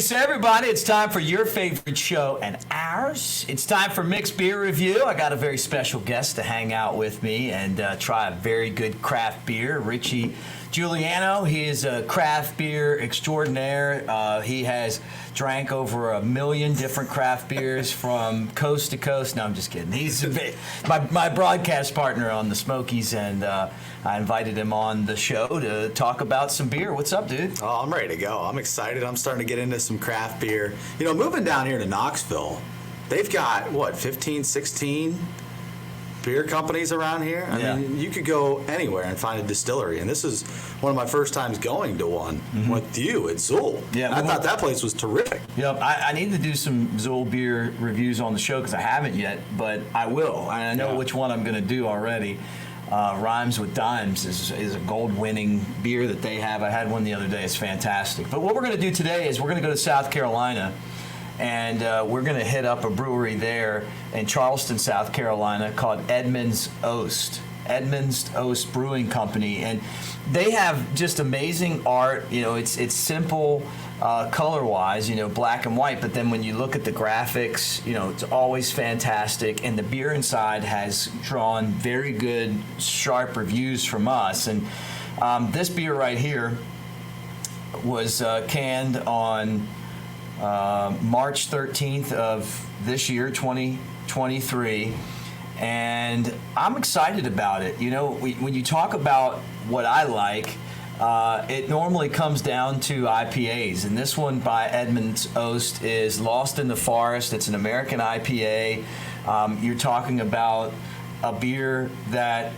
So everybody, it's time for your favorite show and ours. It's time for Mick's Beer Review. I got a very special guest to hang out with me and try a very good craft beer. Richie Juliano, he is a craft beer extraordinaire. He has drank over 1 million different craft beers from coast to coast. No, I'm just kidding. He's my broadcast partner on the Smokies, and I invited him on the show to talk about some beer. What's up, dude? Oh, I'm ready to go. I'm excited. I'm starting to get into some craft beer. You know, moving down here to Knoxville, they've got, 15, 16 beer companies around here? I mean, you could go anywhere and find a distillery, and this is one of my first times going to one with you at Zool. Yeah, I thought that place was terrific. Yep, I need to do some Zool beer reviews on the show because I haven't yet, but I will. I know which one I'm going to do already. Rhymes with Dimes is a gold-winning beer that they have. I had one the other day. It's fantastic. But what we're going to do today is we're going to go to South Carolina, and we're going to hit up a brewery there in Charleston, South Carolina called Edmonds Oast. Edmonds Oast Brewing Company. And they have just amazing art. You know, it's simple color-wise, you know, black and white. But then when you look at the graphics, you know, it's always fantastic. And the beer inside has drawn very good, sharp reviews from us. And this beer right here was canned on March 13th of this year, 2023, and I'm excited about it. You know, when you talk about what I like, it normally comes down to IPAs, and this one by Edmonds Oast is Lost in the Forest. It's an American IPA. You're talking about a beer that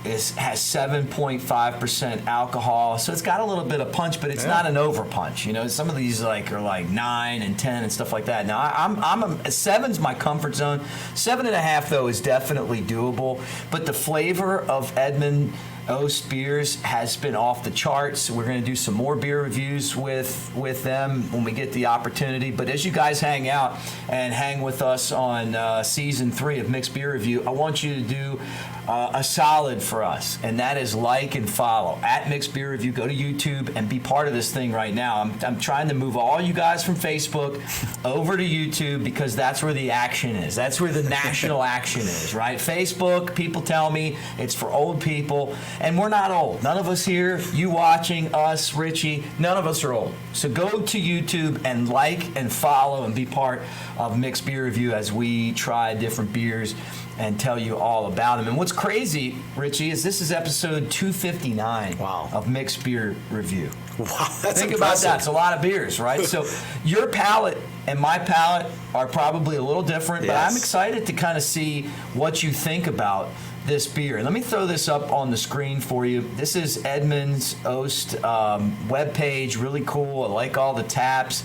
has 7.5% alcohol, so it's got a little bit of punch, but it's not an over punch. You know, some of these are like 9 and 10 and stuff like that. Now, seven's my comfort zone. 7.5 though is definitely doable. But the flavor of Edmond Oast beers has been off the charts. We're going to do some more beer reviews with them when we get the opportunity. But as you guys hang out and hang with us on season 3 of Mick's Beer Review, I want you to do a solid for us, and that is like and follow at Mick's Beer Review. Go to YouTube and be part of this thing right now. I'm trying to move all you guys from Facebook over to YouTube because that's where the action is. That's where the national action is, right? Facebook, people tell me it's for old people, and we're not old. None of us here, you watching, us, Richie, none of us are old. So go to YouTube and like and follow and be part of Mick's Beer Review as we try different beers and tell you all about them. And what's crazy, Richie, is this is episode 259 of Mick's Beer Review. Wow, that's Think impressive. about that. It's a lot of beers, right? So your palate and my palate are probably a little different, but I'm excited to kind of see what you think about this beer. Let me throw this up on the screen for you. This is Edmonds Oast webpage, really cool. I like all the taps.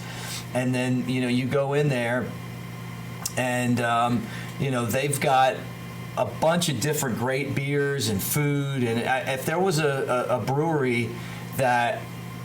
And then, you know, you go in there and, you know, they've got a bunch of different great beers and food. And if there was a brewery that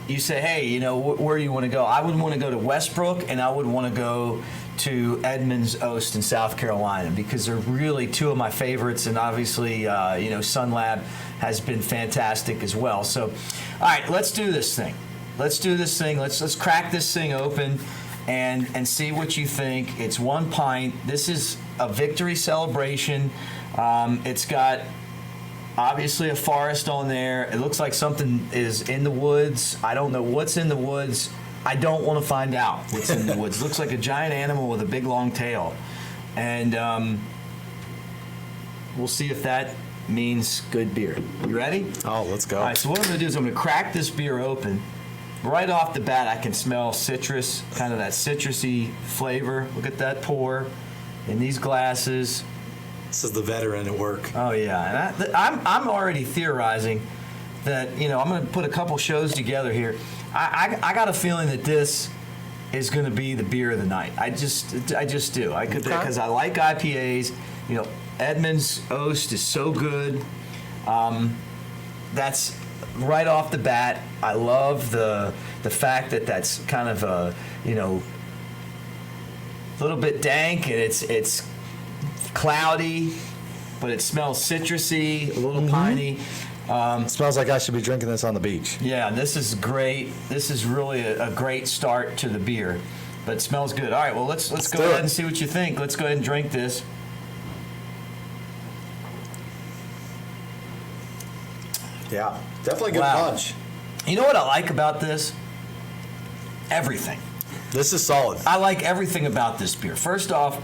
you say, hey, you know, where do you want to go? I would want to go to Westbrook, and I would want to go to Edmonds Oast in South Carolina because they're really two of my favorites. And obviously, you know, Sun Lab has been fantastic as well. So, all right, let's do this thing. Let's do this thing. Let's crack this thing open and see what you think. It's 1 pint. This is a victory celebration. It's got obviously a forest on there. It looks like something is in the woods. I don't know what's in the woods. I don't want to find out what's in the woods. Looks like a giant animal with a big long tail. And we'll see if that means good beer. You ready? Oh, let's go. All right, so what I'm going to do is I'm going to crack this beer open. Right off the bat, I can smell citrus, kind of that citrusy flavor. Look at that pour in these glasses. This is the veteran at work. Oh, yeah. And I'm already theorizing that, you know, I'm going to put a couple shows together here. I got a feeling that this is going to be the beer of the night. I just do. I could, because I like IPAs. You know, Edmonds Oast is so good. That's right off the bat. I love the fact that that's kind of a, you know, a little bit dank, and it's cloudy, but it smells citrusy, a little piney. It smells like I should be drinking this on the beach. Yeah, this is great. This is really a great start to the beer, but it smells good. All right, well, let's go ahead and see what you think. Let's go ahead and drink this. Yeah, definitely good punch. You know what I like about this? Everything. This is solid. I like everything about this beer. First off,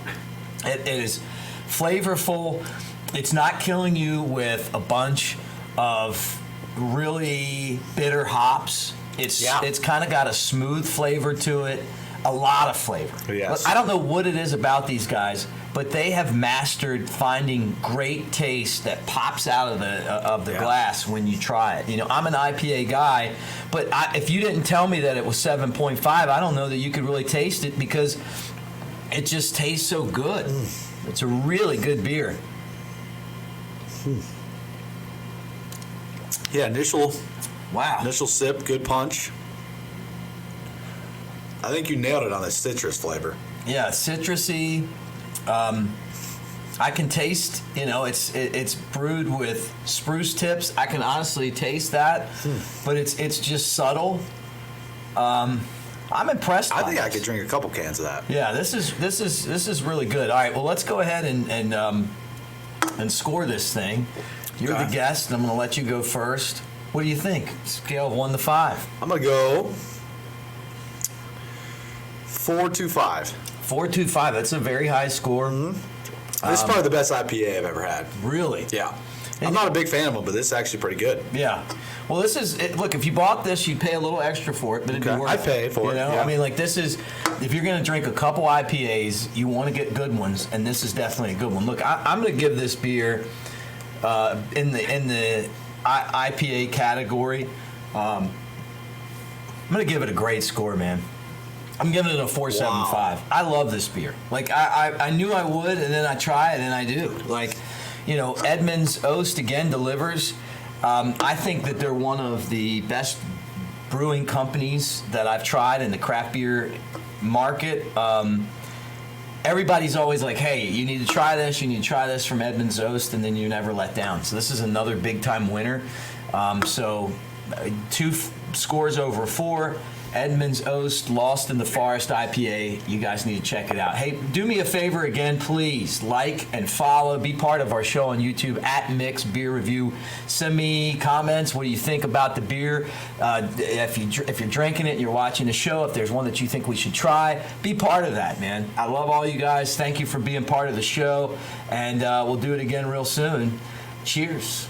it is flavorful. It's not killing you with a bunch of really bitter hops. It's kind of got a smooth flavor to it, a lot of flavor. Yes. I don't know what it is about these guys, but they have mastered finding great taste that pops out of the glass when you try it. You know, I'm an IPA guy, but if you didn't tell me that it was 7.5, I don't know that you could really taste it because it just tastes so good. It's a really good beer. Yeah, initial sip, good punch. I think you nailed it on the citrus flavor. Yeah, citrusy. I can taste, you know, it's brewed with spruce tips. I can honestly taste that, but it's just subtle. I'm impressed. I think I could drink a couple cans of that. Yeah, this is really good. All right, well, let's go ahead and score this thing. You're the guest, and I'm going to let you go first. What do you think? Scale of 1 to 5. I'm going to go 4.25. 4.25. That's a very high score. This is probably the best IPA I've ever had. Really? Yeah. I'm not a big fan of them, but this is actually pretty good. Yeah. Well, this is look. If you bought this, you'd pay a little extra for it, but it'd be worth it. I pay for it. You know, yeah. I mean, like this is if you're going to drink a couple IPAs, you want to get good ones, and this is definitely a good one. Look, I'm going to give this beer in the IPA category. I'm going to give it a great score, man. I'm giving it a 4.75. Wow. I love this beer. Like I knew I would, and then I try it, and I do. Like, you know, Edmonds Oast again delivers. I think that they're one of the best brewing companies that I've tried in the craft beer market. Everybody's always like, hey, you need to try this. You need to try this from Edmonds Oast, and then you never let down. So this is another big-time winner. So 2 scores over 4. Edmonds Oast, Lost in the Forest IPA. You guys need to check it out. Hey, do me a favor again, please. Like and follow. Be part of our show on YouTube at Mick's Beer Review. Send me comments. What do you think about the beer? If you're drinking it and you're watching the show, if there's one that you think we should try, be part of that, man. I love all you guys. Thank you for being part of the show. And we'll do it again real soon. Cheers.